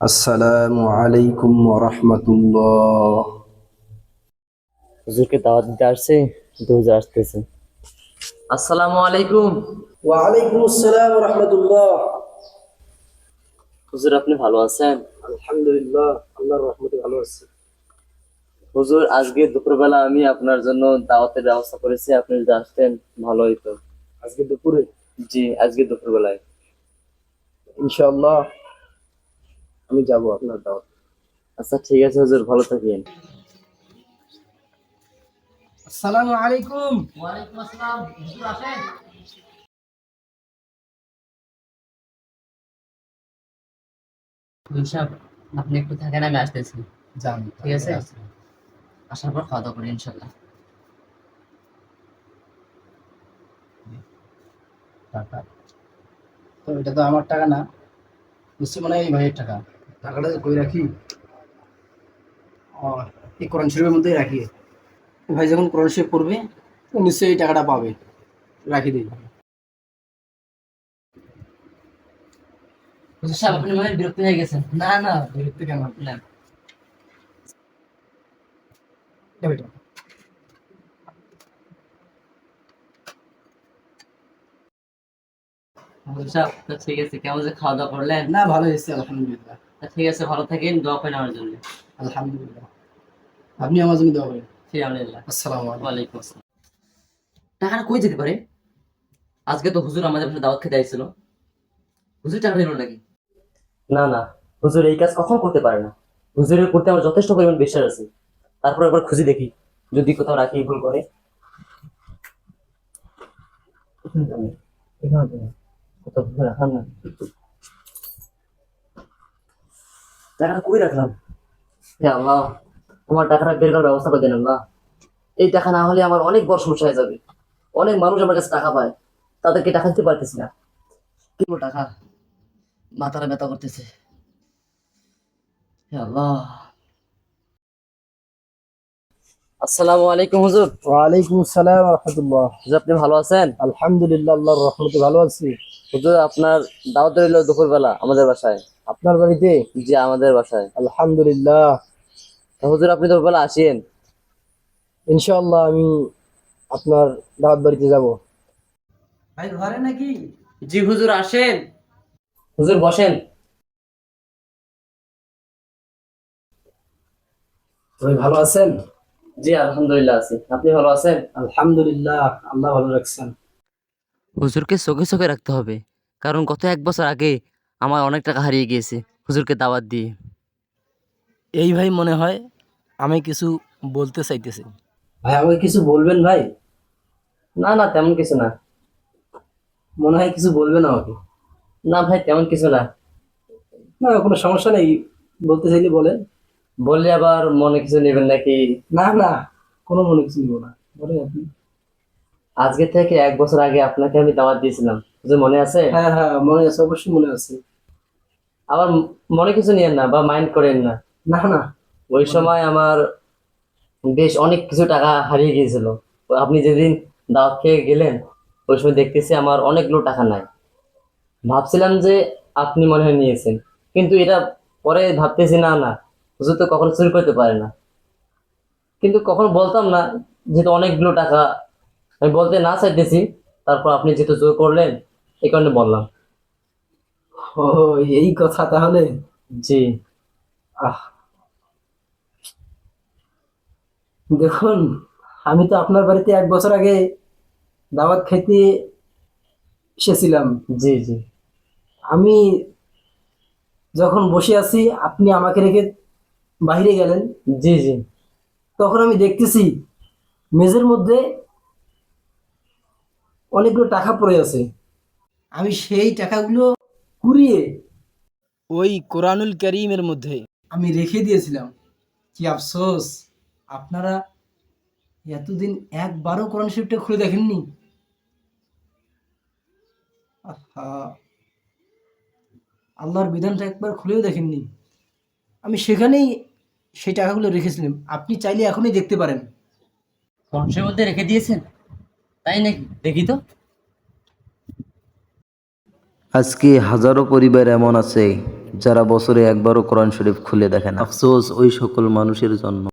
আসসালামু আলাইকুম ওয়া রাহমাতুল্লাহ। হুজুরকে দাওয়াত দিতে আসছে, কিন্তু হুজুর আসতেছে। আসসালামু আলাইকুম। ওয়া আলাইকুম আসসালাম ওয়া রাহমাতুল্লাহ। হুজুর, আপনি ভালো আছেন? আলহামদুলিল্লাহ, আল্লাহর রহমতে ভালো আছি। হুজুর, আজকে দুপুরবেলা আমি আপনার জন্য দাওয়াতের ব্যবস্থা করেছি, আপনি যদি আসতেন ভালো হইতো। আজকে দুপুরে জি, আজকে দুপুরবেলায়। ইনশাআল্লাহ আমি যাব আপনার দাওয়াত। আচ্ছা, ঠিক আছে হুজুর, ভালো থাকেন। আসসালামু আলাইকুম। ওয়ালাইকুম আসসালাম, হুজুর আসেন। হুজুর সাহেব, আপনি একটু থাকেন, আমি আসতেছি। যান, ঠিক আছে, আসার পর খাওয়া দাওয়া করি ইনশাল্লাহ। টাকা তো এটা তো আমার টাকা না, নিশ্চয় মনে হয় এই ভাইয়ের টাকা। টাকাটা কই রাখি? ও, এই কোরআন শরীফের মধ্যেই রাখি। এই ভাই যখন কোরআন শরীফ পড়বে তো নিশ্চয়ই এই টাকাটা পাবে। রাখি দিই। হুজুর সাহেব, আপনি মনে হয় বিরক্ত হয়ে গেছেন। না না, বিরক্তি কেন? না, এটা হুজুর সাহেব তো ঠিক আছে, কেমন যে খাওয়া দাওয়া করলেন? না, ভালো হয়েছে আলহামদুলিল্লাহ। ঠিক আছে, ভালো থাকেন, দোয়া করেন আমার জন্য। আলহামদুলিল্লাহ, আপনি আমার জন্য দোয়া করেন। ফিরাউনিল্লাহ। আসসালামু আলাইকুম। ওয়ালাইকুম আসসালাম। টাকাটা কই যেতে পারে? আজকে তো হুজুর আমাদের বাসায় দাওয়াত খেতে আইছিল, হুজুর টাকা নিল নাকি? না না, হুজুর এই কাজ কখন করতে পারে না। হুজুরের প্রতি আমার যথেষ্ট পরিমাণ বিশ্বাস আছে। তারপর একবার খুঁজে দেখি, যদি কোথাও রাখি ভুল করে। এখানে তো নেই। কোথাও ভুল রাখার না। টাকাটা কই রাখলাম? হে আল্লাহ, আমার টাকাটা বের করার ব্যবস্থা করে দেন আল্লাহ। এই টাকা না হলে আমার অনেক বড় সমস্যা হয়ে যাবে। অনেক মানুষ আমার কাছে টাকা পায়, তাদেরকে টাকা দিতে পারতেছি না। কি বলবো টাকা, মাথাটা ব্যথা করতেছে। হে আল্লাহ। আসসালামু আলাইকুম হুজুর। ওয়ালাইকুম আসসালাম ওয়া রাহমাতুল্লাহ। হুজুর, আপনি ভালো আছেন? আলহামদুলিল্লাহ, আল্লাহর রহমতে ভালো আছি। হুজুর, আপনার দাওয়াত রইল দুপুরবেলা আমাদের বাসায়। আপনার বাড়িতে? জি, আমাদের বাসায়। আলহামদুলিল্লাহ, তা হুজুর, আপনি দুপুরবেলা আসেন। ইনশাআল্লাহ আমি আপনার দাওয়াত বাড়িতে যাব। ভাই ঘরে নাকি? জি হুজুর, আসেন। হুজুর বসেন। ভাই ভালো আছেন? জি আলহামদুলিল্লাহ আছি, আপনি ভালো আছেন? আলহামদুলিল্লাহ, আল্লাহ ভালো রাখছেন। হুজুরকে চোখে চোখে রাখতে হবে, কারণ গত 1 বছর আগে আমার অনেক টাকা হারিয়ে গিয়েছে হুজুরকে দাওয়াত দিয়ে। এই ভাই মনে হয় আমি কিছু বলতে চাইতেছি। ভাই আমাকে কিছু বলবেন ভাই? না না, তেমন কিছু না। মনে হয় কিছু বলবেন আমাকে। না ভাই, তেমন কিছু না। না, কোনো সমস্যা নেই, বলতে চাইলে বলেন। বললে আবার মনে কিছু নেবেন নাকি? না না, কোনো মনে কিছু নিব না, বলেন আপনি। আজকে থেকে 1 বছর আগে আপনাকে আমি দাওয়াত দিয়েছিলাম, হুজুর মনে আছে? হ্যাঁ হ্যাঁ, মনে আছে, অবশ্যই মনে আছে। আবার মনে কিছু নিয়েন না বা মাইন্ড করেন না। না না, ওই বলেন। সময় আমার বেশ অনেক কিছু টাকা হারিয়ে গিয়েছিল। তো আপনি যেদিন দাওয়াত খেয়ে গেলেন, ওই সময় দেখতেছি আমার অনেকগুলো টাকা নাই। ভাবছিলাম যে আপনি মনে হয় নিয়েছেন, কিন্তু এটা পরে ভাবতেছি না না, হুজুর তো কখনো চুরি করতে পারে না। কিন্তু কখনো বলতাম না, যেহেতু অনেকগুলো টাকা আমি বলতে না চাইতেছি। তারপর আপনি যেহেতু জোর করলেন, এই কারণে বললাম। ও, এই কথা তাহলে। জি। আহ, দেখুন, আমি তো আপনার বাড়িতে 1 বছর আগে দাওয়াত খেতে এসেছিলাম। জি জি। আমি যখন বসে আছি, আপনি আমাকে রেখে বাইরে গেলেন। জি জি। তখন আমি দেখতেছি মেঝের মধ্যে অনেকগুলো টাকা পড়ে আছে। আমি সেই টাকাগুলো কুড়িয়ে ওই কোরআনুল কারীমের মধ্যে আমি রেখে দিয়েছিলাম। কি আফসোস, আপনারা এতদিন একবারও কোরআন শরীফটা খুলে দেখেননি। আহা, আল্লাহর বিধানটা একবার খুলেও দেখেননি। আমি সেখানেই সেই টাকাগুলো রেখেছিলাম, আপনি চাইলে এখনই দেখতে পারেন। কংসের মধ্যে রেখে দিয়েছেন, তাই নাকি? দেখি তো। আজকে হাজারো পরিবার এমন আছে যারা বছরে একবারও কোরআন শরীফ খুলে দেখেন। আফসোস ওই সকল মানুষের জন্য।